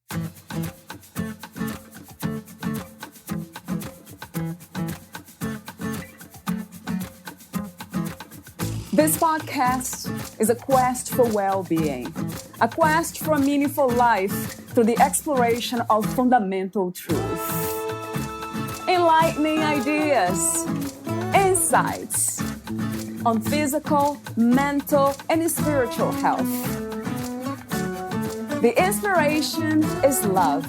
This podcast is a quest for well-being, a quest for a meaningful life through the exploration of fundamental truth. Enlightening ideas, insights on physical, mental, and spiritual health. The inspiration is love.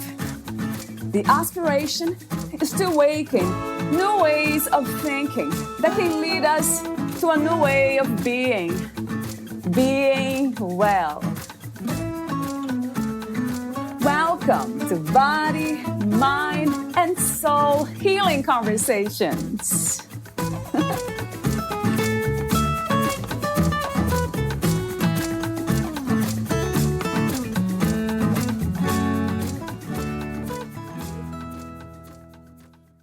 The aspiration is to awaken new ways of thinking that can lead us to a new way of being well. Welcome to Body, Mind, and Soul Healing Conversations.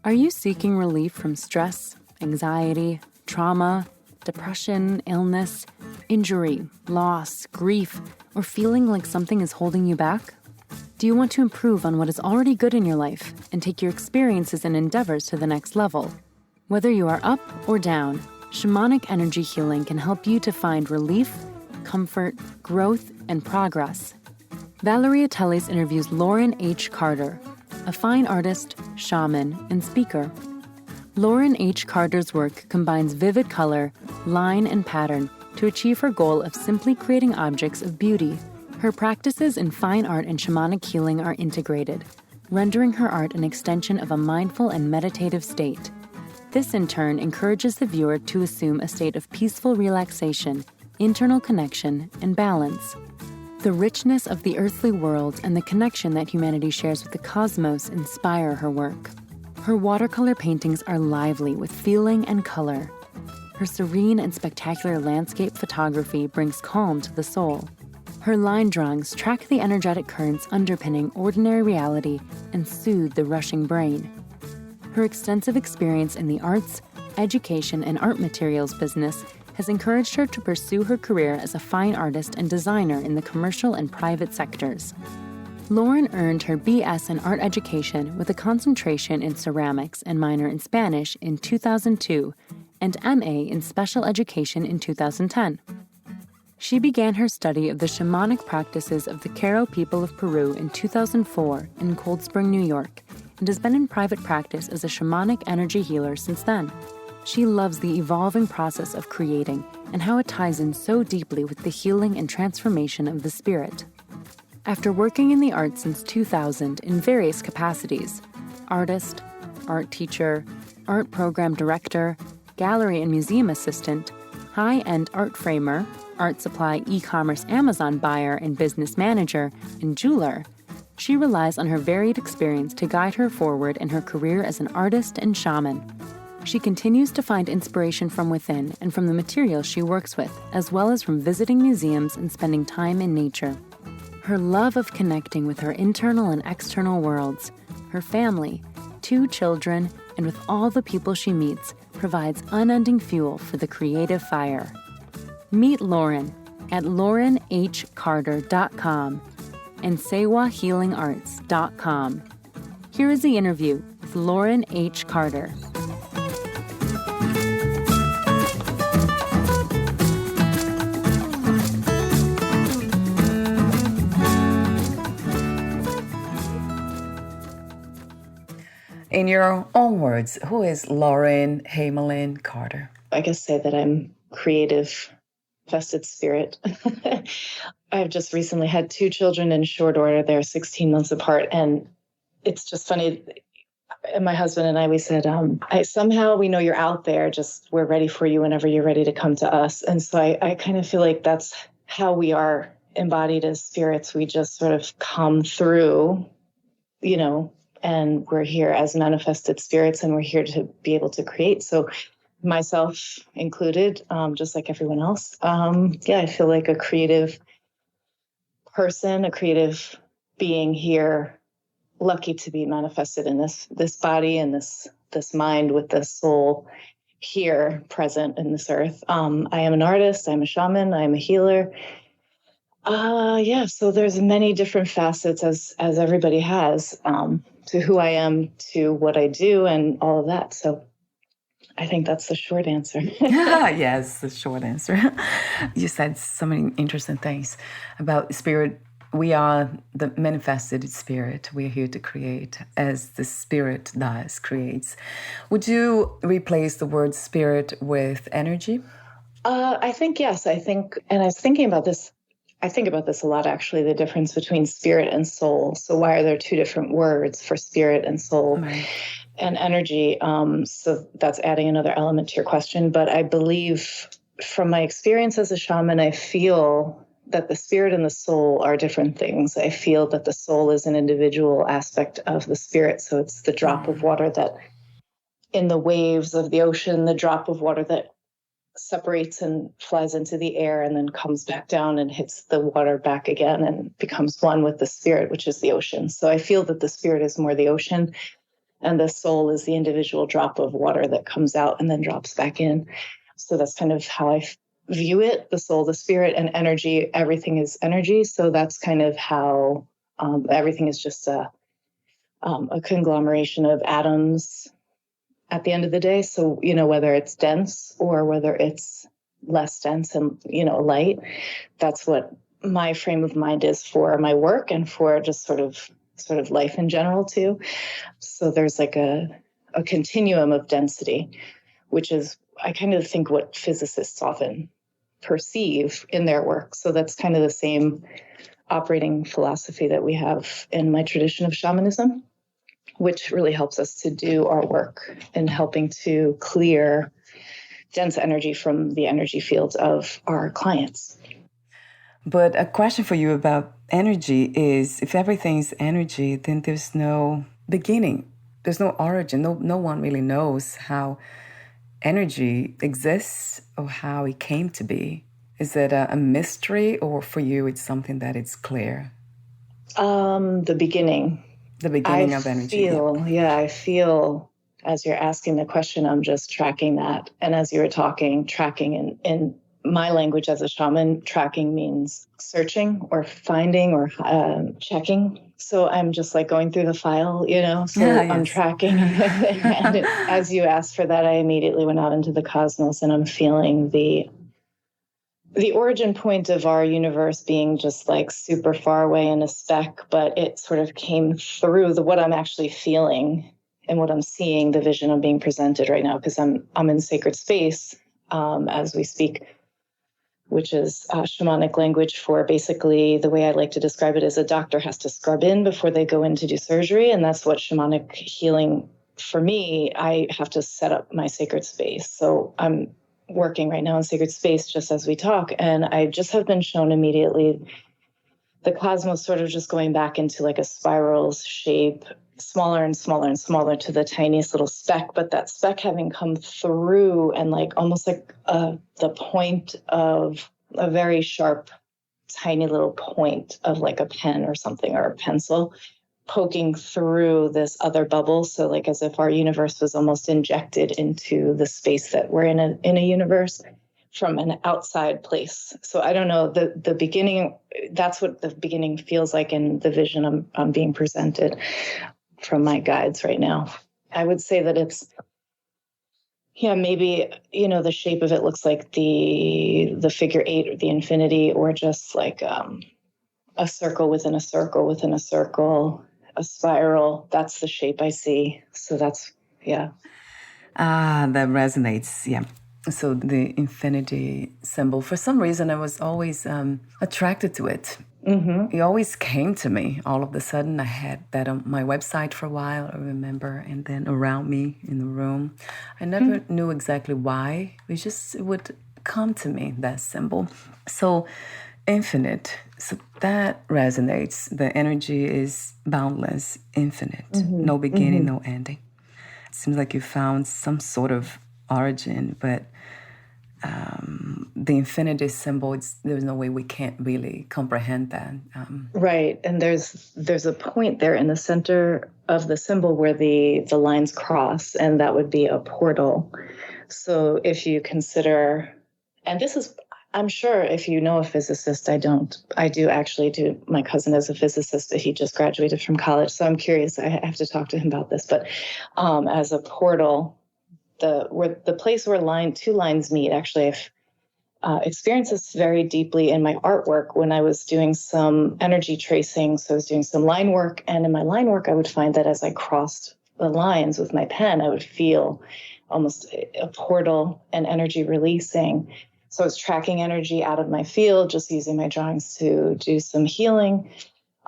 Are you seeking relief from stress, anxiety, trauma, depression, illness, injury, loss, grief, or feeling like something is holding you back? Do you want to improve on what is already good in your life and take your experiences and endeavors to the next level? Whether you are up or down, shamanic energy healing can help you to find relief, comfort, growth, and progress. Valeria Teles interviews Lauren H. Carter, a fine artist, shaman, and speaker. Lauren H. Carter's work combines vivid color, line, and pattern to achieve her goal of simply creating objects of beauty. Her practices in fine art and shamanic healing are integrated, rendering her art an extension of a mindful and meditative state. This, in turn, encourages the viewer to assume a state of peaceful relaxation, internal connection, and balance. The richness of the earthly world and the connection that humanity shares with the cosmos inspire her work. Her watercolor paintings are lively with feeling and color. Her serene and spectacular landscape photography brings calm to the soul. Her line drawings track the energetic currents underpinning ordinary reality and soothe the rushing brain. Her extensive experience in the arts, education, and art materials business has encouraged her to pursue her career as a fine artist and designer in the commercial and private sectors. Lauren earned her BS in art education with a concentration in ceramics and minor in Spanish in 2002 and MA in special education in 2010. She began her study of the shamanic practices of the Q'ero people of Peru in 2004 in Cold Spring, New York, and has been in private practice as a shamanic energy healer since then. She loves the evolving process of creating and how it ties in so deeply with the healing and transformation of the spirit. After working in the arts since 2000 in various capacities, artist, art teacher, art program director, gallery and museum assistant, high-end art framer, art supply e-commerce Amazon buyer and business manager, and jeweler, she relies on her varied experience to guide her forward in her career as an artist and shaman. She continues to find inspiration from within and from the materials she works with, as well as from visiting museums and spending time in nature. Her love of connecting with her internal and external worlds, her family, 2 children, and with all the people she meets provides unending fuel for the creative fire. Meet Lauren at laurenhcarter.com and sewahealingarts.com. Here is the interview with Lauren H. Carter. In your own words, who is Lauren Hamelin Carter? I guess say that I'm creative, vested spirit. I've just recently had 2 children in short order. They're 16 months apart. And it's just funny. And my husband and I, we said, somehow we know you're out there, just we're ready for you whenever you're ready to come to us. And so I kind of feel like that's how we are embodied as spirits. We just sort of come through, and we're here as manifested spirits, and we're here to be able to create. So myself included, just like everyone else. I feel like a creative person, a creative being here, lucky to be manifested in this body and this mind with this soul here present in this earth. I am an artist. I'm a shaman. I'm a healer. Yeah, so there's many different facets as everybody has, to who I am, to what I do, and all of that. So I think that's the short answer. Yes, the short answer. You said so many interesting things about spirit. We are the manifested spirit. We're here to create as the spirit does, creates. Would you replace the word spirit with energy? I think, yes. And I was thinking about this. I think about this a lot, actually, the difference between spirit and soul. So why are there two different words for spirit and soul? Right. And energy? So that's adding another element to your question. But I believe from my experience as a shaman, I feel that the spirit and the soul are different things. I feel that the soul is an individual aspect of the spirit. So it's the drop of water that in the waves of the ocean, the drop of water that separates and flies into the air and then comes back down and hits the water back again and becomes one with the spirit, which is the ocean. So I feel that the spirit is more the ocean and the soul is the individual drop of water that comes out and then drops back in. So that's kind of how I view it, the soul, the spirit, and energy. Everything is energy. So that's kind of how everything is just a conglomeration of atoms at the end of the day. So, whether it's dense or whether it's less dense and, light, that's what my frame of mind is for my work and for just sort of life in general too. So there's like a continuum of density, which is, I kind of think, what physicists often perceive in their work. So that's kind of the same operating philosophy that we have in my tradition of shamanism, which really helps us to do our work in helping to clear dense energy from the energy fields of our clients. But a question for you about energy is, if everything's energy, then there's no beginning. There's no origin. No one really knows how energy exists or how it came to be. Is it a mystery, or for you it's something that it's clear? The beginning. The beginning of energy. I feel as you're asking the question, I'm just tracking that. And as you were talking, tracking in my language as a shaman, tracking means searching or finding or checking. So I'm just like going through the file, so Yes. I'm tracking. And as you asked for that, I immediately went out into the cosmos and I'm feeling the origin point of our universe being just like super far away in a speck, but it sort of came through what I'm actually feeling and what I'm seeing, the vision I'm being presented right now, because I'm in sacred space as we speak, which is shamanic language for basically, the way I like to describe it is a doctor has to scrub in before they go in to do surgery. And that's what shamanic healing, for me, I have to set up my sacred space. So I'm working right now in sacred space just as we talk. And I just have been shown immediately the cosmos sort of just going back into like a spiral shape, smaller and smaller and smaller to the tiniest little speck, but that speck having come through and like almost like the point of a very sharp, tiny little point of like a pen or something, or a pencil poking through this other bubble. So like as if our universe was almost injected into the space that we're in a universe from an outside place. So I don't know, the beginning, that's what the beginning feels like in the vision I'm being presented from my guides right now. I would say that it's, maybe, the shape of it looks like the figure 8 or the infinity, or just like a circle within a circle within a circle, a spiral. That's the shape I see. So that's, yeah. That resonates, yeah. So the infinity symbol, for some reason, I was always attracted to it. Mm-hmm. It always came to me. All of a sudden, I had that on my website for a while, I remember, and then around me in the room. I never knew exactly why. It would come to me, that symbol. So infinite, so that resonates. The energy is boundless, infinite, no beginning, no ending. It seems like you found some sort of origin, but the infinity symbol, there's no way we can't really comprehend that. Right, and there's a point there in the center of the symbol where the lines cross, and that would be a portal. So if you consider, and this is, I'm sure if you know a physicist, I don't. I do actually do. My cousin is a physicist. He just graduated from college. So I'm curious. I have to talk to him about this. But as a portal, the place where two lines meet, actually, I've experienced this very deeply in my artwork when I was doing some energy tracing. So I was doing some line work. And in my line work, I would find that as I crossed the lines with my pen, I would feel almost a portal and energy releasing. So I was tracking energy out of my field, just using my drawings to do some healing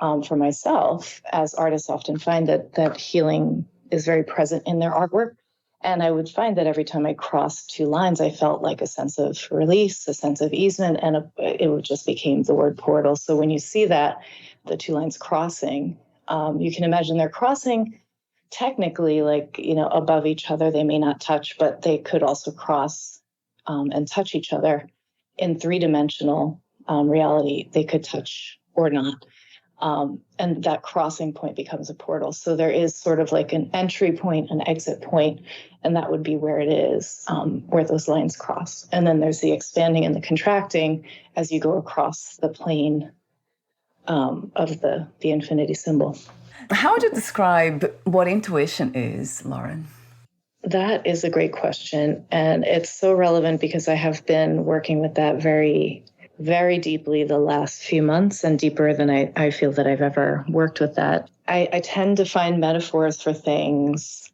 for myself. As artists often find that healing is very present in their artwork. And I would find that every time I crossed two lines, I felt like a sense of release, a sense of easement, and it would just became the word portal. So when you see that, the two lines crossing, you can imagine they're crossing technically above each other. They may not touch, but they could also cross and touch each other in three-dimensional reality. They could touch or not. And that crossing point becomes a portal. So there is sort of like an entry point, an exit point, and that would be where it is, where those lines cross. And then there's the expanding and the contracting as you go across the plane of the infinity symbol. How would you describe what intuition is, Lauren? That is a great question. And it's so relevant because I have been working with that very, very deeply the last few months, and deeper than I feel that I've ever worked with that. I tend to find metaphors for things.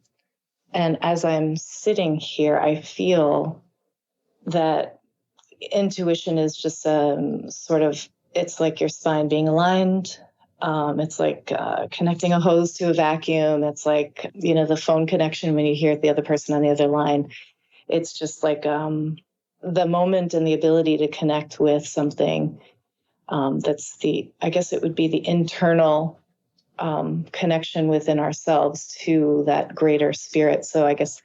And as I'm sitting here, I feel that intuition is just sort of, it's like your spine being aligned. It's like connecting a hose to a vacuum. It's like, the phone connection when you hear the other person on the other line. It's just like the moment and the ability to connect with something that's I guess it would be the internal connection within ourselves to that greater spirit. So I guess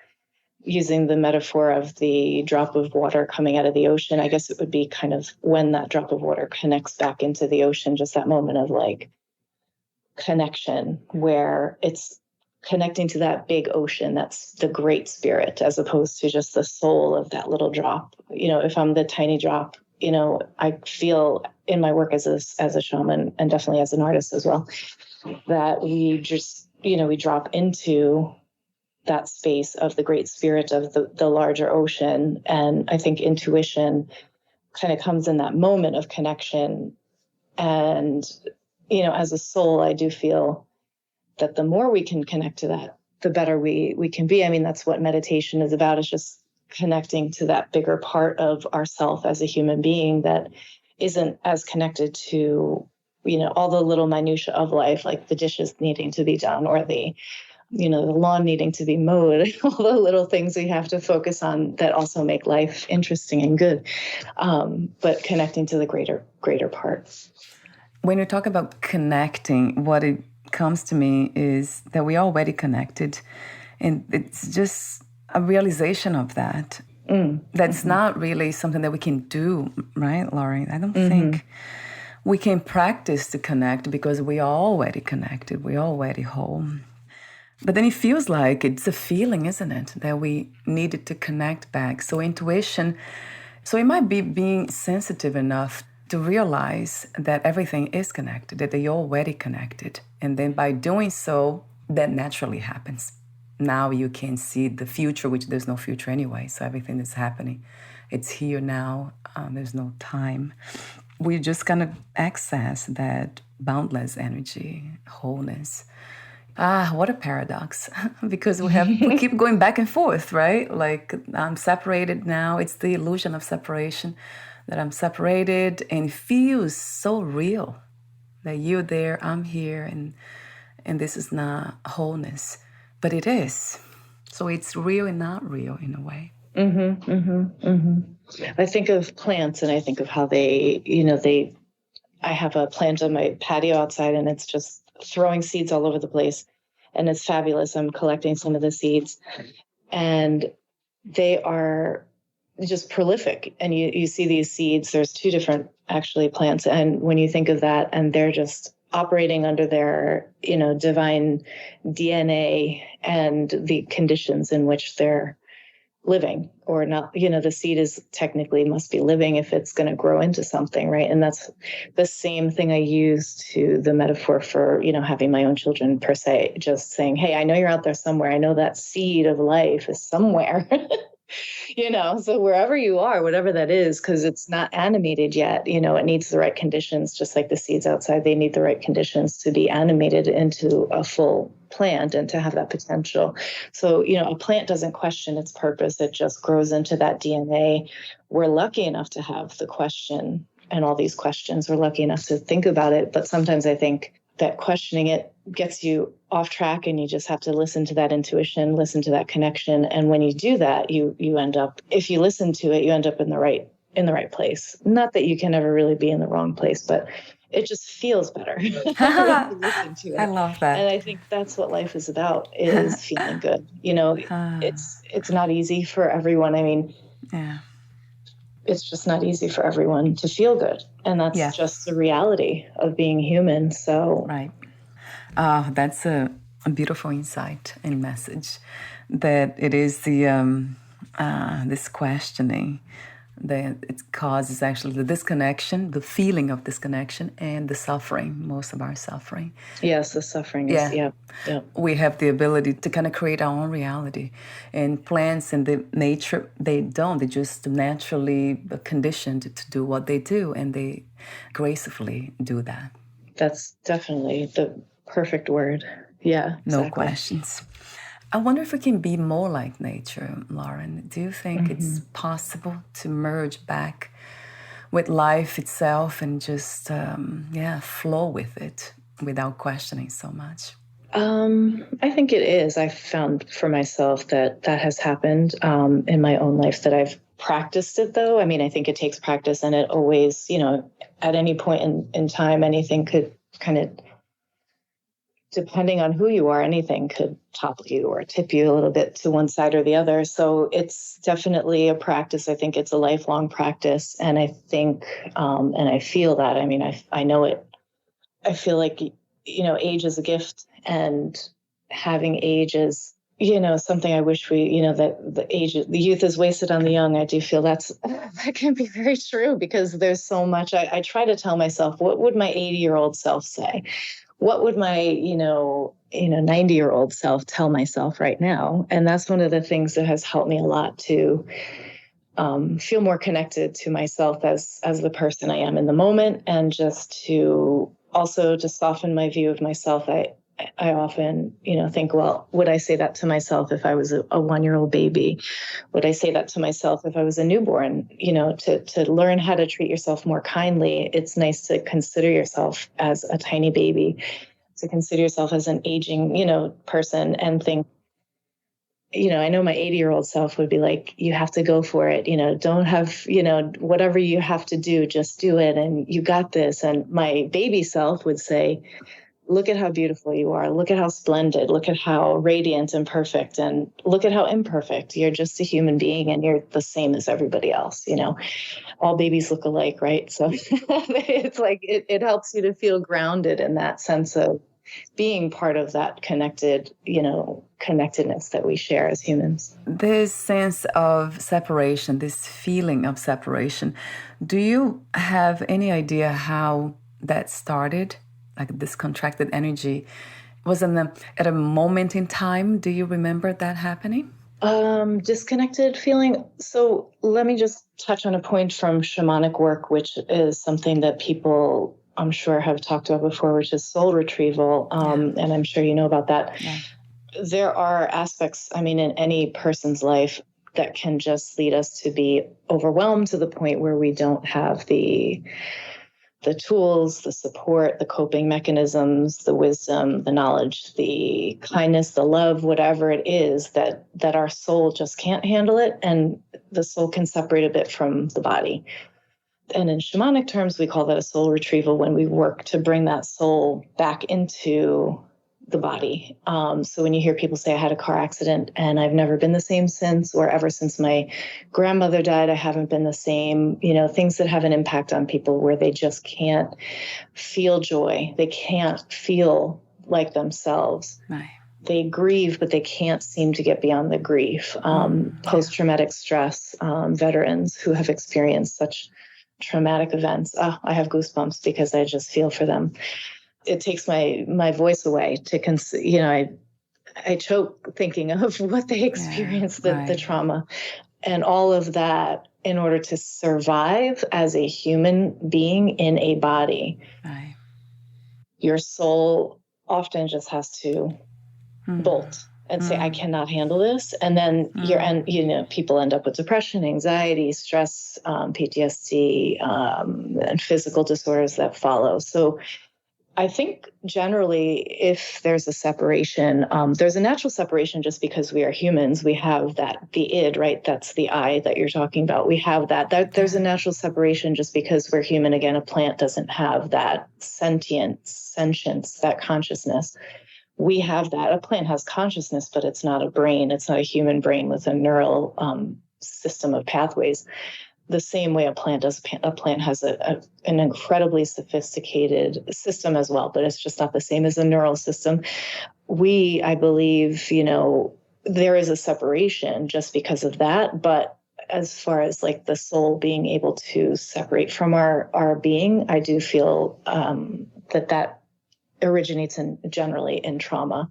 using the metaphor of the drop of water coming out of the ocean, I guess it would be kind of when that drop of water connects back into the ocean, just that moment of like connection where it's connecting to that big ocean. That's the great spirit, as opposed to just the soul of that little drop. If I'm the tiny drop, I feel in my work as a shaman, and definitely as an artist as well, that we just, we drop into that space of the great spirit of the larger ocean. And I think intuition kind of comes in that moment of connection. And as a soul, I do feel that the more we can connect to that, the better we can be. I mean, that's what meditation is about. It's just connecting to that bigger part of ourself as a human being that isn't as connected to, all the little minutiae of life, like the dishes needing to be done or the lawn needing to be mowed, all the little things we have to focus on that also make life interesting and good. But connecting to the greater part. When you talk about connecting, what it comes to me is that we're already connected. And it's just a realization of that. That's not really something that we can do, right, Lauren? I don't think we can practice to connect because we are already connected. We're already whole. But then it feels like it's a feeling, isn't it, that we needed to connect back. So intuition, so it might be being sensitive enough to realize that everything is connected, that they're already connected. And then by doing so, that naturally happens. Now you can see the future, which there's no future anyway. So everything that's happening, it's here now. There's no time. We just kind of access that boundless energy, wholeness. What a paradox, because we keep going back and forth, right? Like I'm separated now. It's the illusion of separation, that I'm separated, and it feels so real that you're there, I'm here, and this is not wholeness, but it is. So it's real and not real in a way. I think of plants, and I think of how I have a plant on my patio outside, and it's just throwing seeds all over the place, and it's fabulous. I'm collecting some of the seeds, and they are just prolific. And you see these seeds, there's two different actually plants. And when you think of that, and they're just operating under their, divine DNA and the conditions in which they're living or not. The seed is technically must be living if it's going to grow into something, right? And that's the same thing I use to the metaphor for, having my own children per se, just saying, hey, I know you're out there somewhere. I know that seed of life is somewhere. So wherever you are, whatever that is, because it's not animated yet, it needs the right conditions, just like the seeds outside, they need the right conditions to be animated into a full plant and to have that potential. So, a plant doesn't question its purpose. It just grows into that DNA. We're lucky enough to have the question and all these questions. We're lucky enough to think about it. But sometimes I think that questioning it gets you off track, and you just have to listen to that intuition, listen to that connection. And when you do that, you end up, if you listen to it, you end up in the right place. Not that you can ever really be in the wrong place, but it just feels better when you listen to it. I love that. And I think that's what life is about, is feeling good. It's not easy for everyone. I mean, it's just not easy for everyone to feel good. And that's just the reality of being human. So right. That's a beautiful insight and message, that it is the this questioning that it causes actually the disconnection, the feeling of disconnection, and the suffering, most of our suffering. Yes, the suffering is, yeah. We have the ability to kind of create our own reality. And plants and the nature, they don't. They're just naturally conditioned to do what they do, and they gracefully do that. That's definitely the perfect word. Yeah, exactly. No questions. I wonder if we can be more like nature, Lauren. Do you think it's possible to merge back with life itself and just, flow with it without questioning so much? I think it is. I've found for myself that has happened in my own life, that I've practiced it, though. I mean, I think it takes practice, and it always, at any point in time, anything could kind of, depending on who you are, anything could topple you or tip you a little bit to one side or the other. So it's definitely a practice. I think it's a lifelong practice. And I think, and I feel that, I mean, I know it. I feel like, age is a gift, and having age is, something I wish we, that the youth is wasted on the young. I do feel that can be very true, because there's so much. I try to tell myself, what would my 80-year-old self say? What would my, 90-year-old self tell myself right now? And that's one of the things that has helped me a lot to feel more connected to myself as the person I am in the moment, and just to also to soften my view of myself. I often, think, well, would I say that to myself if I was a 1-year-old baby? Would I say that to myself if I was a newborn? To learn how to treat yourself more kindly. It's nice to consider yourself as a tiny baby, to consider yourself as an aging, person, and think, I know my 80-year-old self would be like, you have to go for it. Don't have, whatever you have to do, just do it. And you got this. And my baby self would say, look at how beautiful you are. Look at how splendid. Look at how radiant and perfect. And look at how imperfect. You're just a human being, and you're the same as everybody else. All babies look alike, right? So it's like it helps you to feel grounded in that sense of being part of that connectedness that we share as humans. This sense of separation, this feeling of separation, do you have any idea how that started? Like this contracted energy, was at a moment in time? Do you remember that happening? Disconnected feeling. So let me just touch on a point from shamanic work, which is something that people, I'm sure, have talked about before, which is soul retrieval. And I'm sure you know about that. Yeah. There are aspects, in any person's life that can just lead us to be overwhelmed to the point where we don't have the tools, the support, the coping mechanisms, the wisdom, the knowledge, the kindness, the love, whatever it is that our soul just can't handle it. And the soul can separate a bit from the body. And in shamanic terms, we call that a soul retrieval, when we work to bring that soul back into the body. So when you hear people say, I had a car accident and I've never been the same since, or ever since my grandmother died, I haven't been the same, things that have an impact on people where they just can't feel joy. They can't feel like themselves. Right. they grieve, but they can't seem to get beyond the grief. Post-traumatic stress, veterans who have experienced such traumatic events. I have goosebumps because I just feel for them. It takes my voice away to I choke thinking of what they experienced, the trauma and all of that in order to survive as a human being in a body. Right. Your soul often just has to bolt and say, I cannot handle this. And then people end up with depression, anxiety, stress, PTSD, and physical disorders that follow. So I think generally if there's a separation, there's a natural separation just because we are humans. We have the id, right? That's the I that you're talking about. We have that. There's a natural separation just because we're human. Again, a plant doesn't have that sentience, that consciousness. We have that. A plant has consciousness, but it's not a brain. It's not a human brain with a neural system of pathways. The same way a plant does. A plant has an incredibly sophisticated system as well, but it's just not the same as a neural system. I believe, there is a separation just because of that. But as far as like the soul being able to separate from our being, I do feel that originates generally in trauma.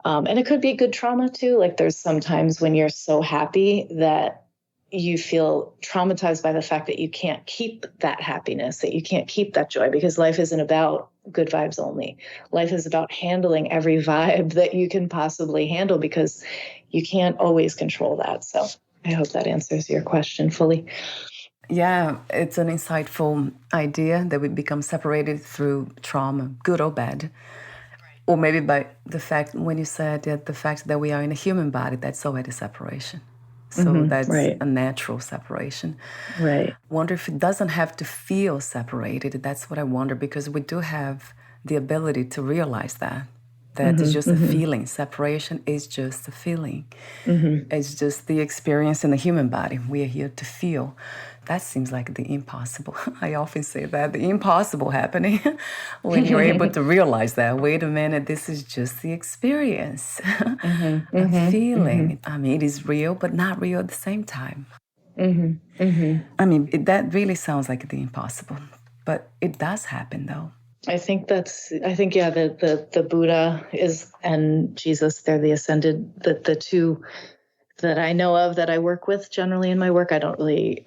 And it could be good trauma too. Like there's sometimes when you're so happy that you feel traumatized by the fact that you can't keep that happiness, that you can't keep that joy, because life isn't about good vibes only. Life is about handling every vibe that you can possibly handle, because you can't always control that. So I hope that answers your question fully. Yeah, it's an insightful idea that we become separated through trauma, good or bad. Or maybe by the fact, when you said that the fact that we are in a human body, that's already separation. So that's a natural separation. Right. Wonder if it doesn't have to feel separated. That's what I wonder, because we do have the ability to realize that it's just a feeling. Separation is just a feeling. It's just the experience in the human body. We are here to feel. That seems like the impossible. I often say that, the impossible happening when you're able to realize that, wait a minute, this is just the experience, a feeling. I mean, it is real, but not real at the same time. I mean, that really sounds like the impossible, but it does happen though. I think the Buddha and Jesus, they're the ascended, the two that I know of that I work with generally in my work. I don't really,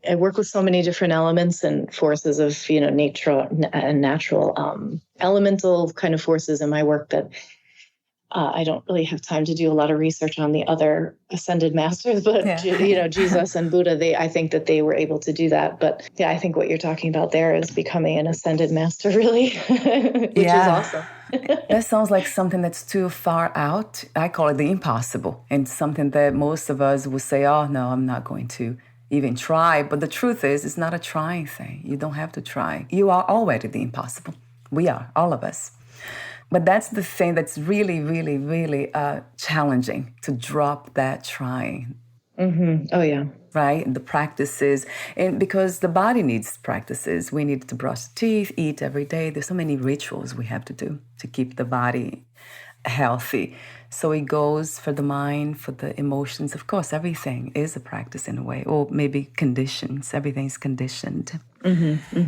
I work with so many different elements and forces of, nature and natural, elemental kind of forces in my work that I don't really have time to do a lot of research on the other ascended masters, but Jesus and Buddha, I think that they were able to do that. But yeah, I think what you're talking about there is becoming an ascended master, really, which is awesome. That sounds like something that's too far out. I call it the impossible, and something that most of us would say, oh, no, I'm not going to even try. But the truth is, it's not a trying thing. You don't have to try. You are already the impossible. We are, all of us. But that's the thing that's really, really, really challenging, to drop that trying. Oh, yeah. Right? The practices. And because the body needs practices. We need to brush teeth, eat every day. There's so many rituals we have to do to keep the body healthy. So it goes for the mind, for the emotions. Of course, everything is a practice in a way, or maybe conditions. Everything's conditioned.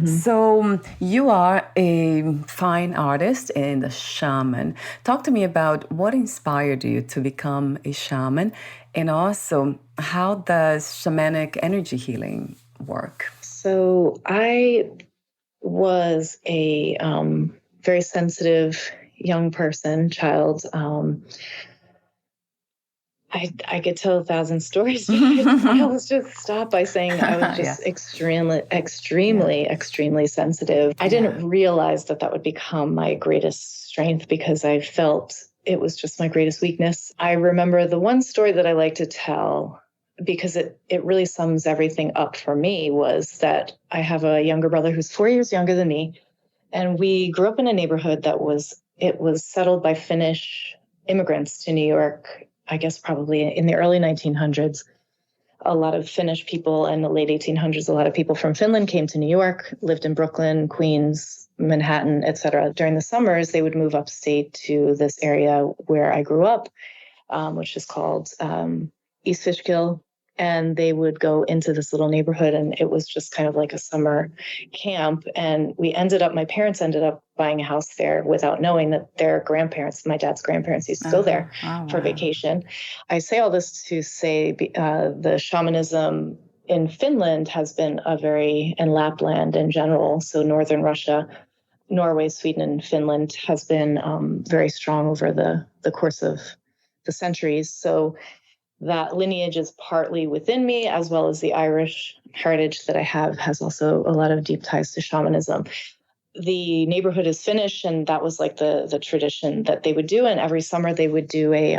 So you are a fine artist and a shaman. Talk to me about what inspired you to become a shaman, and also how does shamanic energy healing work? So I was a very sensitive young child. I could tell 1,000 stories. I'll just stop by saying I was just extremely sensitive. I didn't realize that would become my greatest strength, because I felt it was just my greatest weakness. I remember the one story that I like to tell, because it really sums everything up for me, was that I have a younger brother who's 4 years younger than me. And we grew up in a neighborhood that was settled by Finnish immigrants to New York, I guess probably in the early 1900s. A lot of Finnish people, in the late 1800s, a lot of people from Finland came to New York, lived in Brooklyn, Queens, Manhattan, et cetera. During the summers, they would move upstate to this area where I grew up, which is called East Fishkill. And they would go into this little neighborhood, and it was just kind of like a summer camp. And my parents ended up buying a house there without knowing that their grandparents, my dad's grandparents, used to go there for vacation. I say all this to say the shamanism in Finland has been and Lapland in general, so northern Russia, Norway, Sweden, and Finland has been very strong over the course of the centuries. So that lineage is partly within me, as well as the Irish heritage that I have has also a lot of deep ties to shamanism. The neighborhood is Finnish, and that was like the tradition that they would do. And every summer they would do a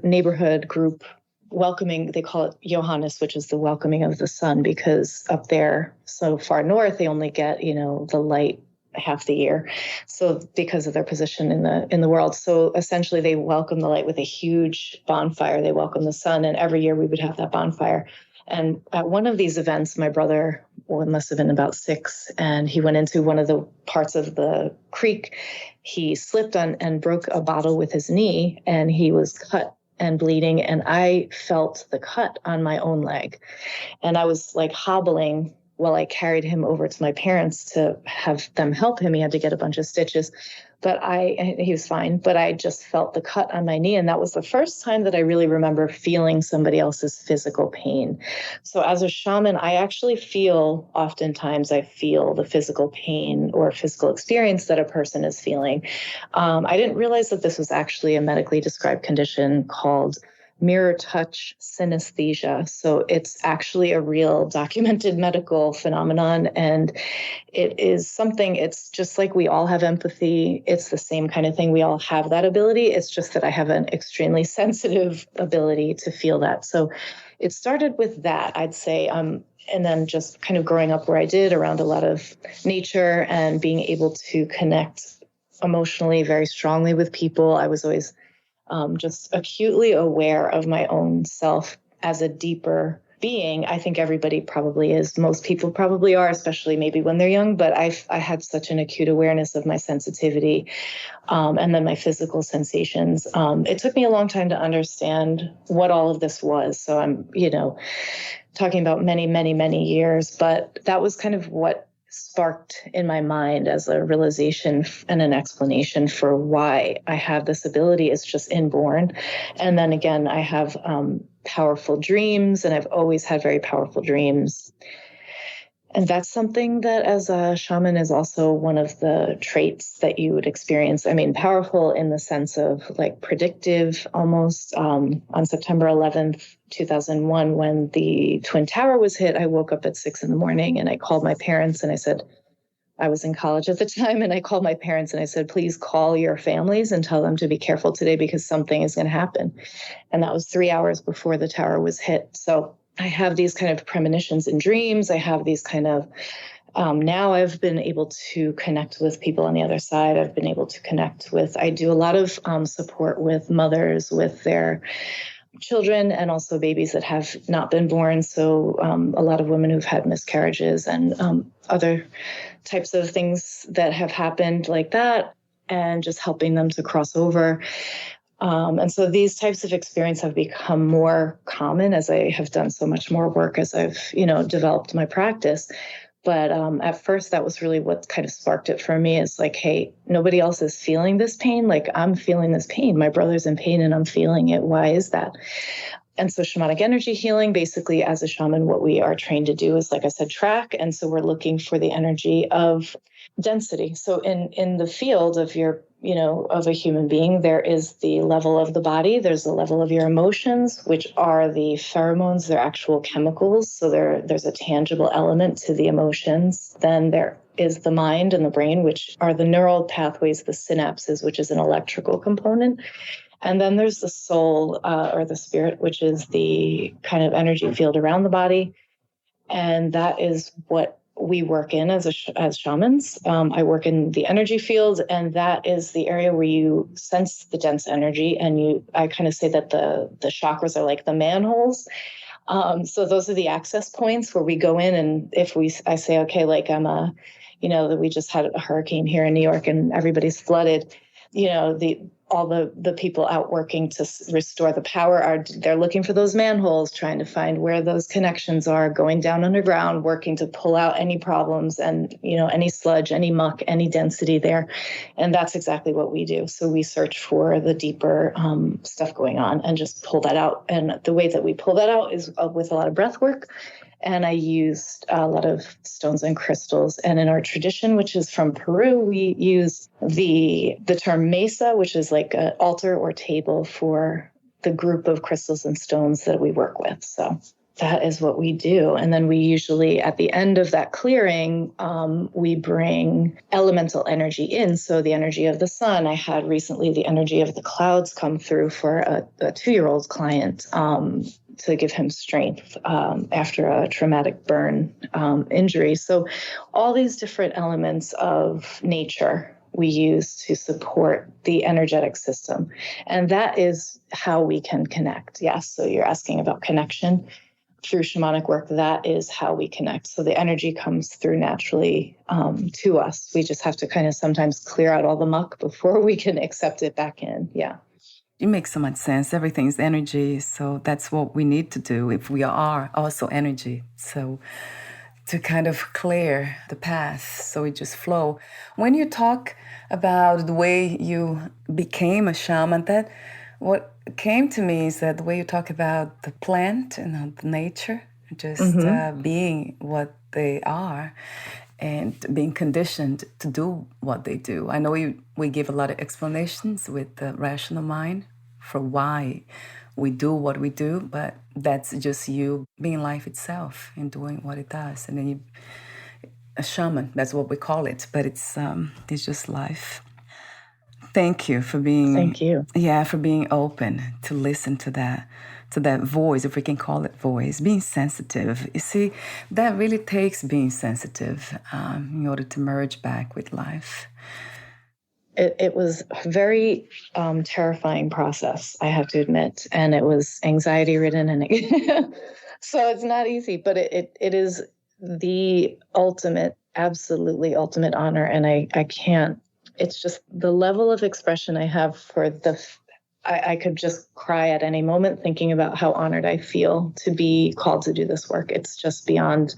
neighborhood group welcoming. They call it Johannes, which is the welcoming of the sun, because up there so far north, they only get, the light half the year. So because of their position in the world. So essentially they welcome the light with a huge bonfire. They welcome the sun. And every year we would have that bonfire. And at one of these events, my brother must have been about 6, and he went into one of the parts of the creek. He slipped on and broke a bottle with his knee, and he was cut and bleeding. And I felt the cut on my own leg. And I was like hobbling while I carried him over to my parents to have them help him. He had to get a bunch of stitches, he was fine, but I just felt the cut on my knee. And that was the first time that I really remember feeling somebody else's physical pain. So as a shaman, oftentimes I feel the physical pain or physical experience that a person is feeling. I didn't realize that this was actually a medically described condition called mirror touch synesthesia. So it's actually a real documented medical phenomenon. And it is something, it's just like we all have empathy. It's the same kind of thing. We all have that ability. It's just that I have an extremely sensitive ability to feel that. So it started with that, I'd say. And then just kind of growing up where I did, around a lot of nature and being able to connect emotionally very strongly with people. I was always just acutely aware of my own self as a deeper being. I think everybody probably is. Most people probably are, especially maybe when they're young. But I had such an acute awareness of my sensitivity and then my physical sensations. It took me a long time to understand what all of this was. So I'm, talking about many, many, many years. But that was kind of what sparked in my mind as a realization and an explanation for why I have this ability. It's just inborn. And then again, I have powerful dreams, and I've always had very powerful dreams. And that's something that as a shaman is also one of the traits that you would experience. I mean, powerful in the sense of like predictive almost. On September 11th, 2001, when the Twin Tower was hit, I woke up at 6 a.m. and I called my parents and I said, I was in college at the time, and I called my parents and I said, please call your families and tell them to be careful today because something is going to happen. And that was 3 hours before the tower was hit. So I have these kind of premonitions and dreams. I have these kind of, now I've been able to connect with people on the other side. I've been able to connect with, I do a lot of support with mothers with their children and also babies that have not been born. So a lot of women who've had miscarriages and other types of things that have happened like that, and just helping them to cross over. And so these types of experience have become more common as I have done so much more work as I've, developed my practice. But at first, that was really what kind of sparked it for me, is like, hey, nobody else is feeling this pain. Like, I'm feeling this pain. My brother's in pain and I'm feeling it. Why is that? And so shamanic energy healing, basically as a shaman, what we are trained to do is, like I said, track. And so we're looking for the energy of density. So in the field of your, of a human being, there is the level of the body. There's the level of your emotions, which are the pheromones. They're actual chemicals. So there's a tangible element to the emotions. Then there is the mind and the brain, which are the neural pathways, the synapses, which is an electrical component. And then there's the soul or the spirit, which is the kind of energy field around the body. And that is what we work in as shamans. I work in the energy field, and that is the area where you sense the dense energy. And I kind of say that the chakras are like the manholes. So those are the access points where we go in, and I say, okay, like I'm a that we just had a hurricane here in New York and everybody's flooded. All the people out working to restore the power they're looking for those manholes, trying to find where those connections are, going down underground, working to pull out any problems and, any sludge, any muck, any density there. And that's exactly what we do. So we search for the deeper stuff going on and just pull that out. And the way that we pull that out is with a lot of breath work. And I used a lot of stones and crystals. And in our tradition, which is from Peru, we use the term mesa, which is like an altar or table for the group of crystals and stones that we work with. So that is what we do. And then we usually, at the end of that clearing, we bring elemental energy in. So the energy of the sun. I had recently the energy of the clouds come through for a 2-year-old client, to give him strength after a traumatic burn injury. So all these different elements of nature we use to support the energetic system. And that is how we can connect. Yes. So you're asking about connection through shamanic work. That is how we connect. So the energy comes through naturally to us. We just have to kind of sometimes clear out all the muck before we can accept it back in. Yeah. It makes so much sense. Everything's energy. So that's what we need to do if we are also energy. So to kind of clear the path so it just flow. When you talk about the way you became a shaman, that what came to me is that the way you talk about the plant and the nature, just being what they are and being conditioned to do what they do. I know we give a lot of explanations with the rational mind for why we do what we do, but that's just you being life itself and doing what it does. And then a shaman, that's what we call it, but it's just life. Thank you for being... Thank you. Yeah, for being open to listen to that voice, if we can call it voice, being sensitive. You see, that really takes being sensitive in order to merge back with life. It was a very terrifying process, I have to admit, and it was anxiety-ridden, and so it's not easy, but it is the ultimate, absolutely ultimate honor, and I can't. It's just the level of expression I have for I could just cry at any moment thinking about how honored I feel to be called to do this work. It's just beyond.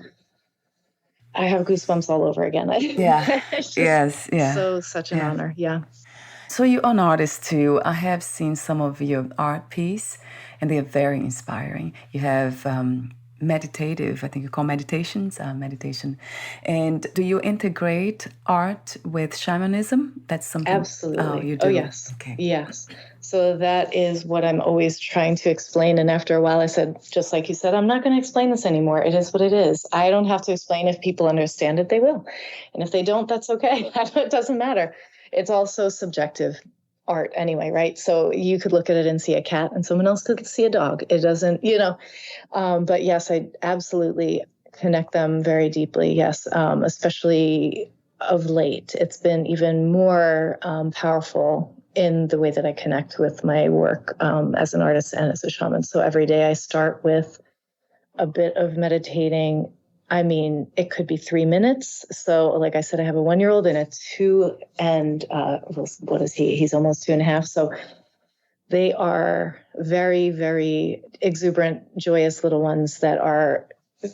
I have goosebumps all over again. Yeah. Yes. Yeah. Such an honor. Yeah. So you're an artist too. I have seen some of your art pieces, and they are very inspiring. You have meditative, I think you call meditation. And do you integrate art with shamanism? That's something. Absolutely. Oh, you do. Oh, yes. Okay. Yes. So that is what I'm always trying to explain. And after a while, I said, just like you said, I'm not going to explain this anymore. It is what it is. I don't have to explain. If people understand it, they will. And if they don't, that's okay. It doesn't matter. It's also subjective art anyway, right? So you could look at it and see a cat and someone else could see a dog. It doesn't, but yes, I absolutely connect them very deeply. Yes. Especially of late, it's been even more powerful in the way that I connect with my work as an artist and as a shaman. So every day I start with a bit of meditating. I mean, it could be 3 minutes. So like I said, I have a 1-year-old and a 2, and what is he? He's almost 2.5. So they are very, very exuberant, joyous little ones that are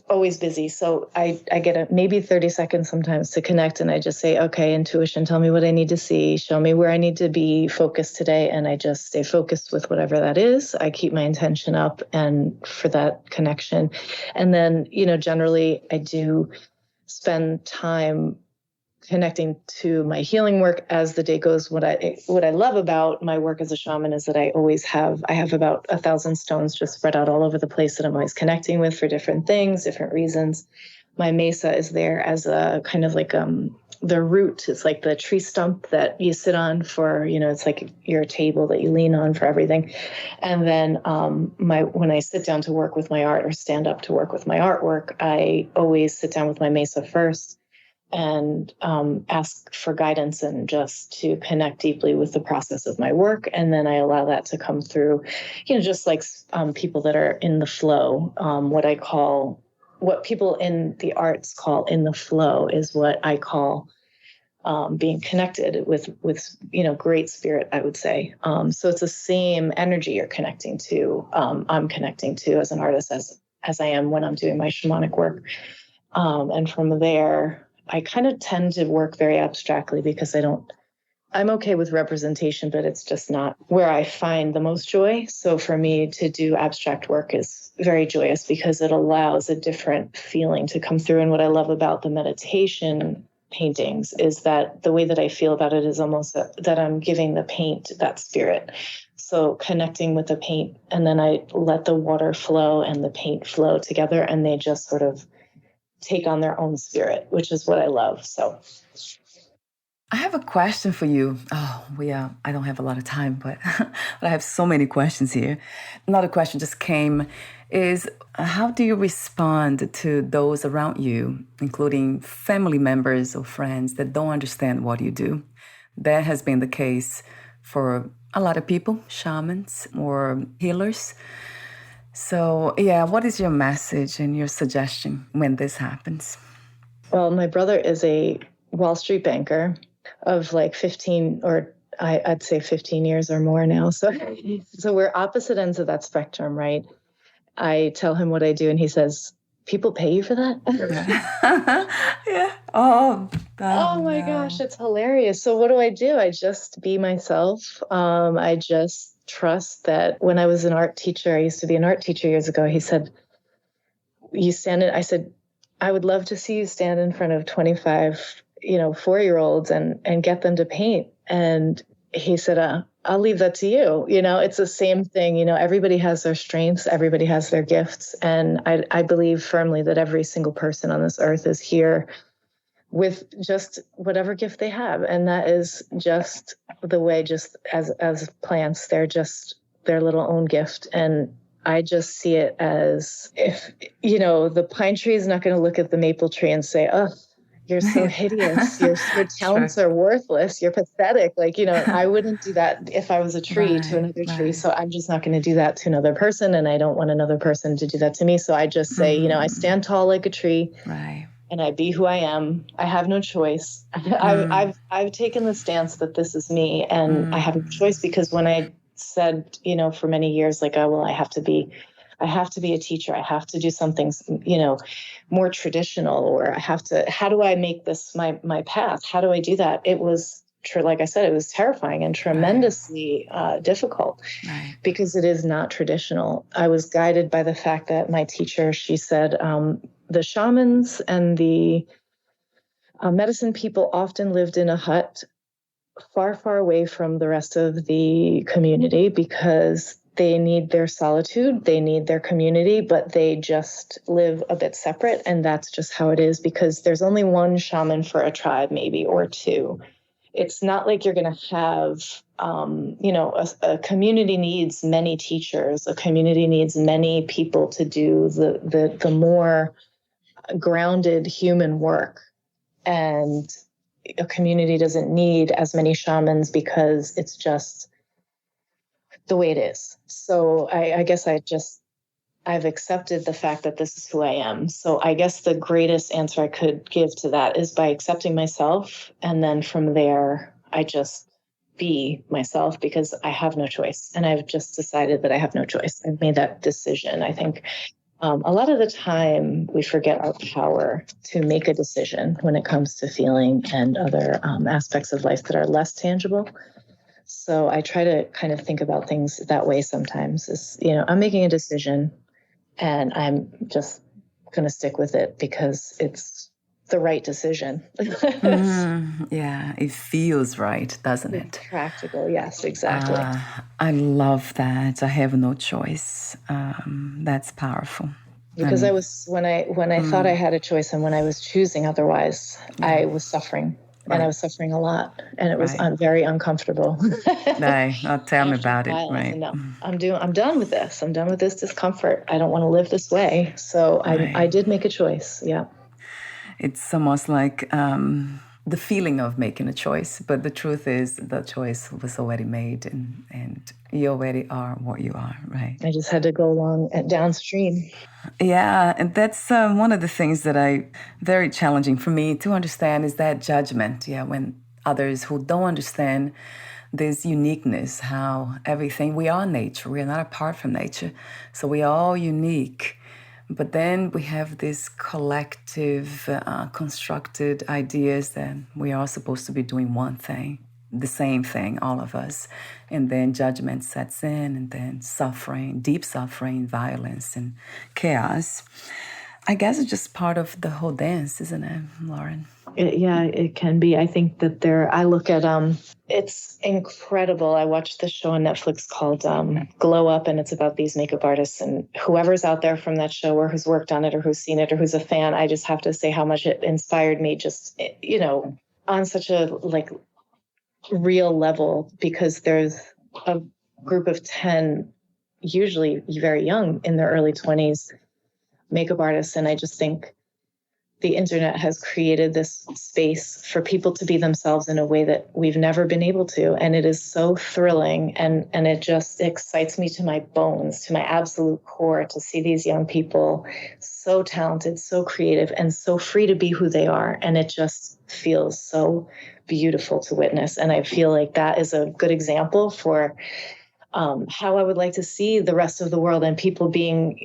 always busy. So I get maybe 30 seconds sometimes to connect, and I just say, okay, intuition, tell me what I need to see, show me where I need to be focused today. And I just stay focused with whatever that is. I keep my intention up and for that connection. And then, generally I do spend time connecting to my healing work as the day goes. What I love about my work as a shaman is that I have about 1,000 stones just spread out all over the place that I'm always connecting with for different things, different reasons. My mesa is there as a kind of like the root. It's like the tree stump that you sit on for, it's like your table that you lean on for everything. And then when I sit down to work with my art or stand up to work with my artwork, I always sit down with my mesa first and ask for guidance and just to connect deeply with the process of my work. And then I allow that to come through, just like people that are in the flow, what I call what people in the arts call in the flow is what I call being connected with great spirit, I would say. So it's the same energy you're connecting to. I'm connecting to as an artist as I am when I'm doing my shamanic work. And from there, I kind of tend to work very abstractly because I'm okay with representation, but it's just not where I find the most joy. So for me to do abstract work is very joyous because it allows a different feeling to come through. And what I love about the meditation paintings is that the way that I feel about it is almost that I'm giving the paint that spirit. So connecting with the paint, and then I let the water flow and the paint flow together, and they just sort of take on their own spirit, which is what I love. So I have a question for you. Oh, I don't have a lot of time, but, but I have so many questions here. Another question just came is, how do you respond to those around you, including family members or friends that don't understand what you do? That has been the case for a lot of people, shamans or healers. So, what is your message and your suggestion when this happens? Well, my brother is a Wall Street banker of like 15, or I'd say 15 years or more now. So we're opposite ends of that spectrum, right? I tell him what I do and he says, people pay you for that? Yeah. Oh my gosh, it's hilarious. So what do? I just be myself. I just trust that when I was an art teacher, I used to be an art teacher years ago. He said, I said, I would love to see you stand in front of 25 4-year-olds and get them to paint. And he said, I'll leave that to you. It's the same thing. Everybody has their strengths. Everybody has their gifts. And I believe firmly that every single person on this earth is here with just whatever gift they have. And that is just the way, just as plants, they're just their little own gift. And I just see it as if, the pine tree is not going to look at the maple tree and say, oh, you're so hideous. Your talents are worthless. You're pathetic. I wouldn't do that if I was a tree to another tree. So I'm just not going to do that to another person. And I don't want another person to do that to me. So I just say, I stand tall like a tree. Right. And I be who I am. I have no choice. I've taken the stance that this is me, and I have no choice, because when I said, for many years, I have to be a teacher. I have to do something, more traditional, or how do I make this my path? How do I do that? It was, like I said, it was terrifying and tremendously difficult, because it is not traditional. I was guided by the fact that my teacher, she said, the shamans and the medicine people often lived in a hut far, far away from the rest of the community, because they need their solitude, they need their community, but they just live a bit separate. And that's just how it is, because there's only one shaman for a tribe, maybe, or two. It's not like you're going to have, a community needs many teachers. A community needs many people to do the more grounded human work. And a community doesn't need as many shamans, because it's just the way it is. So I guess I've accepted the fact that this is who I am. So I guess the greatest answer I could give to that is by accepting myself. And then from there, I just be myself, because I have no choice. And I've just decided that I have no choice. I've made that decision. I think a lot of the time we forget our power to make a decision when it comes to feeling and other aspects of life that are less tangible. So I try to kind of think about things that way sometimes. Is, I'm making a decision and I'm just going to stick with it because it's the right decision. Yeah, it feels right, doesn't it? Practical, yes, exactly. I love that. I have no choice. That's powerful. Because I was when I thought I had a choice, and when I was choosing otherwise, I was suffering. Right. And I was suffering a lot, and it was very uncomfortable. Tell me about it. Right. No, I'm done with this. I'm done with this discomfort. I don't want to live this way. So I did make a choice. Yeah. It's almost like the feeling of making a choice. But the truth is the choice was already made, and you already are what you are, right? I just had to go along at downstream. Yeah, and that's one of the things that very challenging for me to understand is that judgment. Yeah, when others who don't understand this uniqueness, how everything, we are nature, we are not apart from nature, so we are all unique. But then we have this collective, constructed ideas that we are supposed to be doing one thing, the same thing, all of us. And then judgment sets in, and then suffering, deep suffering, violence, and chaos. I guess it's just part of the whole dance, isn't it, Lauren? It can be. I think that I look at, it's incredible. I watched this show on Netflix called Glow Up, and it's about these makeup artists, and whoever's out there from that show or who's worked on it or who's seen it or who's a fan, I just have to say how much it inspired me just, on such a real level, because there's a group of 10, usually very young, in their early 20s, makeup artists. And I just think the internet has created this space for people to be themselves in a way that we've never been able to. And it is so thrilling. And it just excites me to my bones, to my absolute core, to see these young people so talented, so creative, and so free to be who they are. And it just feels so beautiful to witness. And I feel like that is a good example for how I would like to see the rest of the world and people being,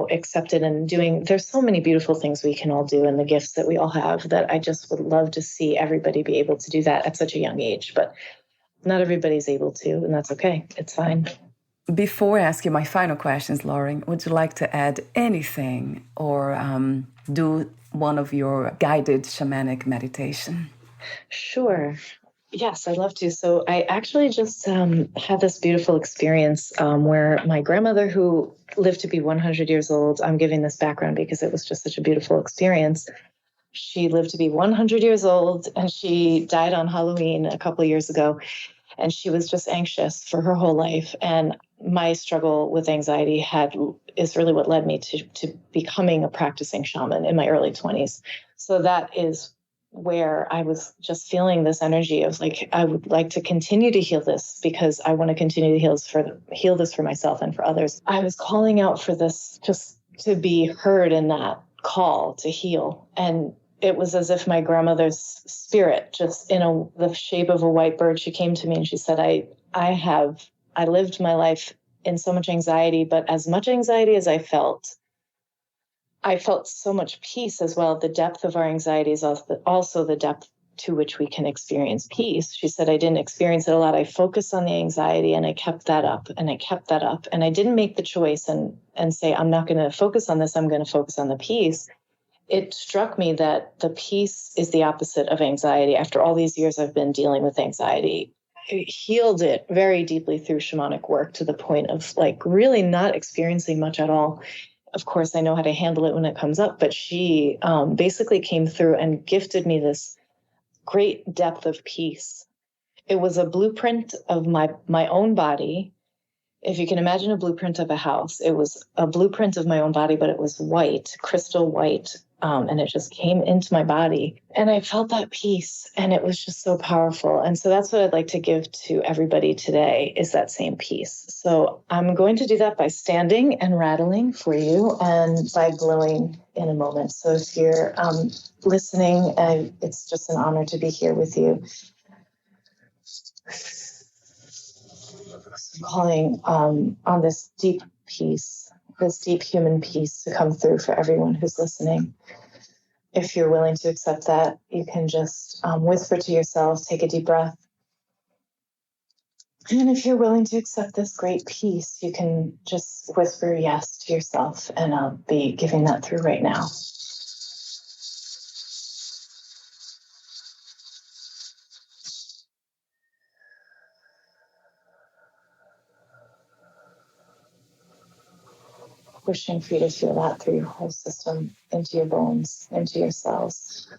accepted and doing. There's so many beautiful things we can all do, and the gifts that we all have, that I just would love to see everybody be able to do that at such a young age. But not everybody's able to, and that's okay. It's fine. Before I ask you my final questions, Lauren, would you like to add anything or do one of your guided shamanic meditation? Sure. Yes, I'd love to. So I actually just had this beautiful experience where my grandmother, who lived to be 100 years old, I'm giving this background because it was just such a beautiful experience. She lived to be 100 years old, and she died on Halloween a couple of years ago. And she was just anxious for her whole life. And my struggle with anxiety is really what led me to becoming a practicing shaman in my early 20s. So that is where I was just feeling this energy of like, I would like to continue to heal this, because I want to continue to heal this for myself and for others. I was calling out for this, just to be heard in that call to heal. And it was as if my grandmother's spirit, just in the shape of a white bird, she came to me and she said, I lived my life in so much anxiety, but as much anxiety as I felt so much peace as well. The depth of our anxiety is also the depth to which we can experience peace. She said, I didn't experience it a lot. I focused on the anxiety, and I kept that up, and I kept that up. And I didn't make the choice and say, I'm not going to focus on this. I'm going to focus on the peace. It struck me that the peace is the opposite of anxiety. After all these years I've been dealing with anxiety, I healed it very deeply through shamanic work, to the point of like really not experiencing much at all. Of course, I know how to handle it when it comes up, but she basically came through and gifted me this great depth of peace. It was a blueprint of my own body. If you can imagine a blueprint of a house, it was a blueprint of my own body, but it was white, crystal white. And it just came into my body, and I felt that peace, and it was just so powerful. And so that's what I'd like to give to everybody today, is that same peace. So I'm going to do that by standing and rattling for you, and by glowing in a moment. So if you're listening, it's just an honor to be here with you. Calling on this deep peace, this deep human peace, to come through for everyone who's listening. If you're willing to accept that, you can just whisper to yourself, take a deep breath. And if you're willing to accept this great peace, you can just whisper yes to yourself, and I'll be giving that through right now. Wishing for you to feel that through your whole system, into your bones, into your cells.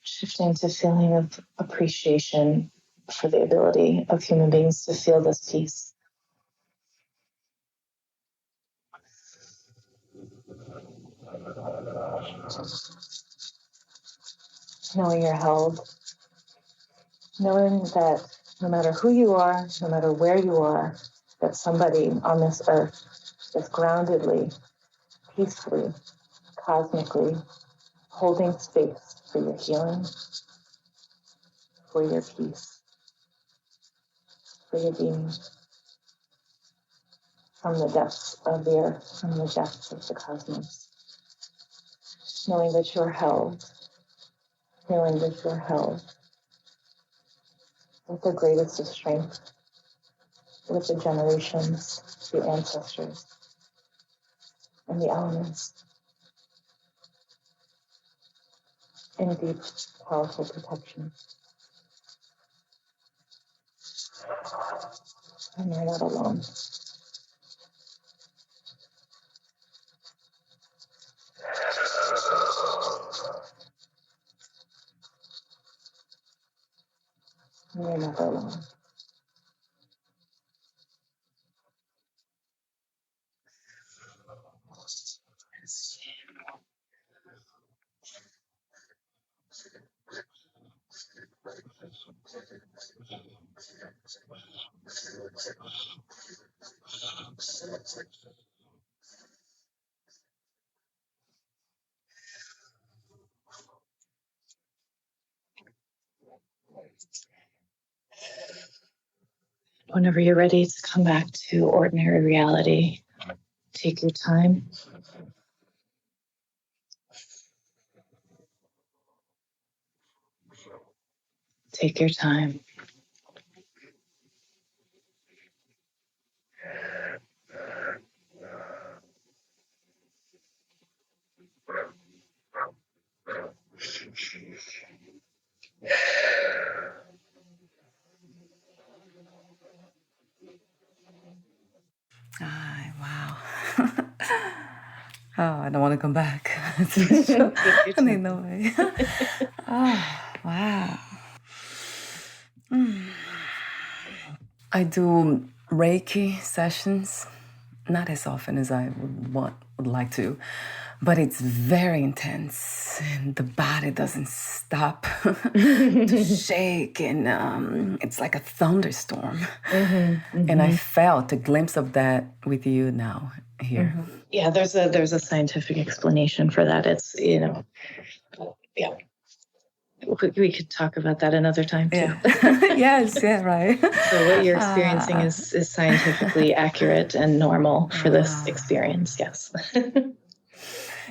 Shifting to feeling of appreciation for the ability of human beings to feel this peace. Knowing you're held, knowing that no matter who you are, no matter where you are, that somebody on this earth is groundedly, peacefully, cosmically holding space for your healing, for your peace, for your being, from the depths of the earth, from the depths of the cosmos. Knowing that you're held, feeling that you're held with the greatest of strength, with the generations, the ancestors, and the elements, in deep, powerful protection. And you're not alone. You're never alone. Whenever you're ready to come back to ordinary reality, take your time. Take your time. Ah, wow. Oh, I don't want to come back. I need no way. Oh, wow. I do Reiki sessions, not as often as I would like to, but it's very intense, and the body doesn't stop to shake, and it's like a thunderstorm. And I felt a glimpse of that with you now here. Yeah, there's a scientific explanation for that. It's, yeah. We could talk about that another time too. Yeah. Yes, yeah, right. So what you're experiencing is scientifically accurate and normal for this experience, yes.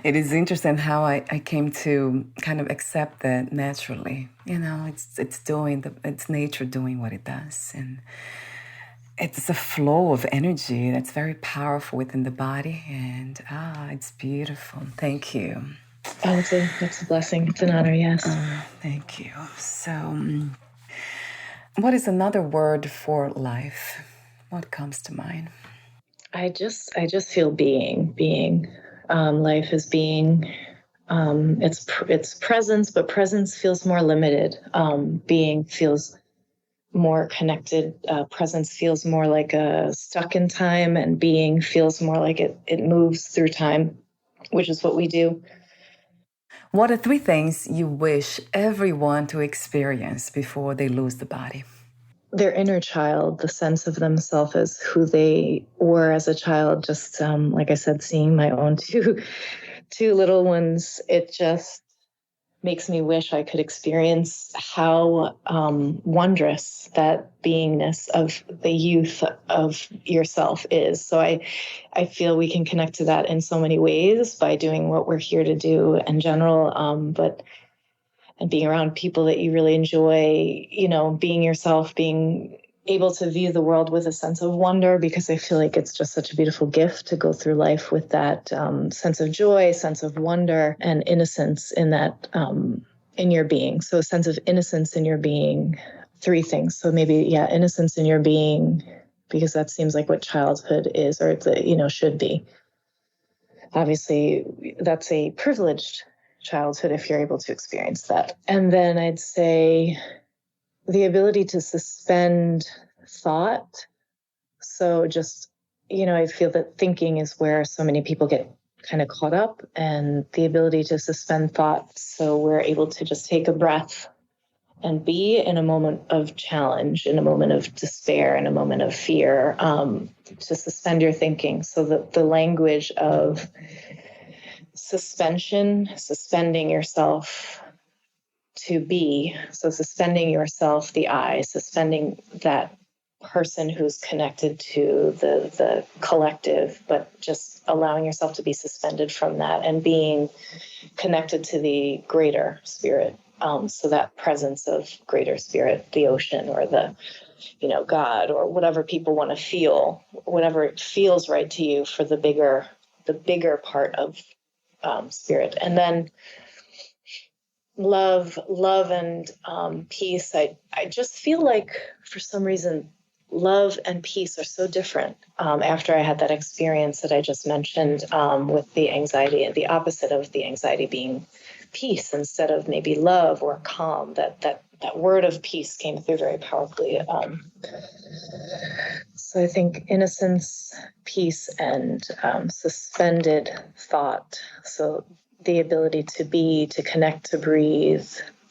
It is interesting how I came to kind of accept that naturally. It's nature doing what it does, and it's a flow of energy that's very powerful within the body, and it's beautiful. Thank you. Oh, it's a blessing. It's an honor, yes. Thank you. So, what is another word for life? What comes to mind? I just feel being. Life is being. It's presence, but presence feels more limited. Being feels more connected. Presence feels more like a stuck in time, and being feels more like it moves through time, which is what we do. What are 3 things you wish everyone to experience before they lose the body? Their inner child, the sense of themselves as who they were as a child. Just like I said, seeing my own two little ones, it just makes me wish I could experience how wondrous that beingness of the youth of yourself is. So I feel we can connect to that in so many ways by doing what we're here to do in general, and being around people that you really enjoy, being yourself, being able to view the world with a sense of wonder, because I feel like it's just such a beautiful gift to go through life with that sense of joy, sense of wonder, and innocence in that, in your being. So a sense of innocence in your being, 3 things. So maybe, innocence in your being, because that seems like what childhood is, or should be. obviously that's a privileged childhood if you're able to experience that. And then I'd say the ability to suspend thought. So just, I feel that thinking is where so many people get kind of caught up, and the ability to suspend thought. So we're able to just take a breath and be in a moment of challenge, in a moment of despair, in a moment of fear, to suspend your thinking. So that the language of suspension, suspending yourself to be, so suspending yourself, the I, suspending that person who's connected to the collective, but just allowing yourself to be suspended from that and being connected to the greater spirit. So that presence of greater spirit, the ocean or the, God, or whatever people want to feel, whatever it feels right to you for the bigger part of spirit. And then love and peace. I just feel like for some reason, love and peace are so different after I had that experience that I just mentioned with the anxiety, and the opposite of the anxiety being peace instead of maybe love or calm. That word of peace came through very powerfully. So I think innocence, peace, and suspended thought. So the ability to be, to connect, to breathe,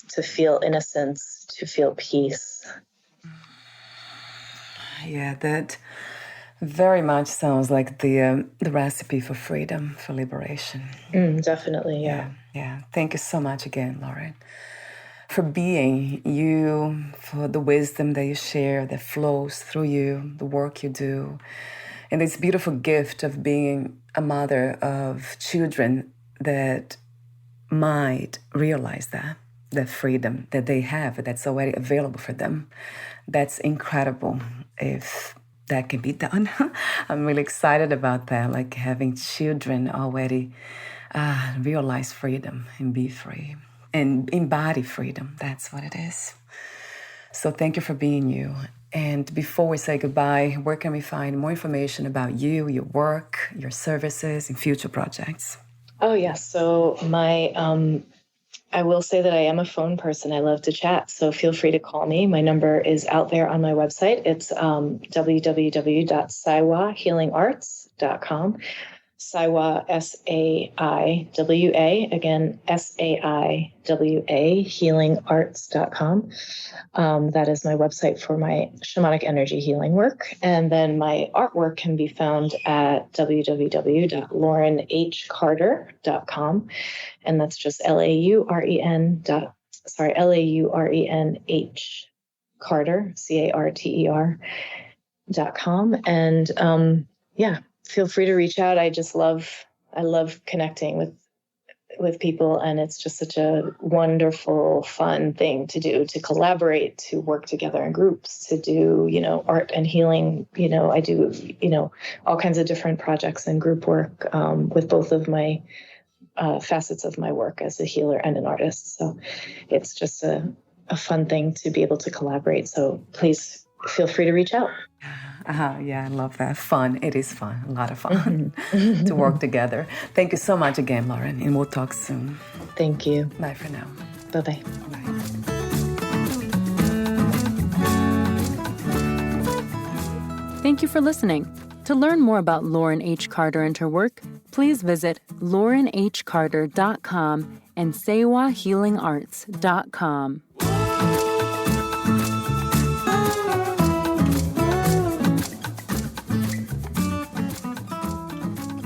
to feel innocence, to feel peace. Yeah, that very much sounds like the recipe for freedom, for liberation. Definitely, yeah. Yeah. Thank you so much again, Lauren, for being you, for the wisdom that you share that flows through you, the work you do, and this beautiful gift of being a mother of children that might realize that freedom that they have, that's already available for them. That's incredible if that can be done. I'm really excited about that, like having children already realize freedom and be free and embody freedom. That's what it is. So thank you for being you. And before we say goodbye, where can we find more information about you, your work, your services, and future projects? Oh, yes. So I will say that I am a phone person. I love to chat, so feel free to call me. My number is out there on my website. It's www.saiwahealingarts.com. Saiwa, S-A-I-W-A, again, S-A-I-W-A, healingarts.com. That is my website for my shamanic energy healing work. And then my artwork can be found at www.laurenhcarter.com. And that's just Lauren Carter, CARTER.com. And feel free to reach out. I love connecting with people, and it's just such a wonderful, fun thing to do, to collaborate, to work together in groups, to do, art and healing. I do, all kinds of different projects and group work with both of my facets of my work as a healer and an artist. So it's just a fun thing to be able to collaborate. So please feel free to reach out. Yeah, I love that. Fun. It is fun. A lot of fun to work together. Thank you so much again, Lauren, and we'll talk soon. Thank you. Bye for now. Bye-bye. Bye. Thank you for listening. To learn more about Lauren H. Carter and her work, please visit laurenhcarter.com and saiwahealingarts.com.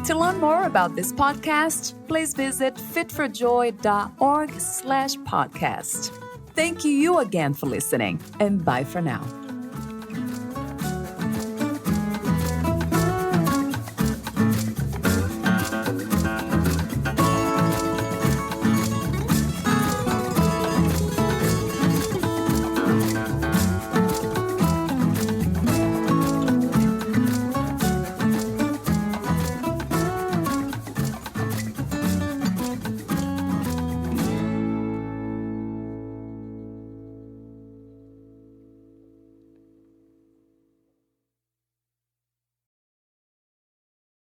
To learn more about this podcast, please visit fitforjoy.org/podcast. Thank you again for listening, and bye for now.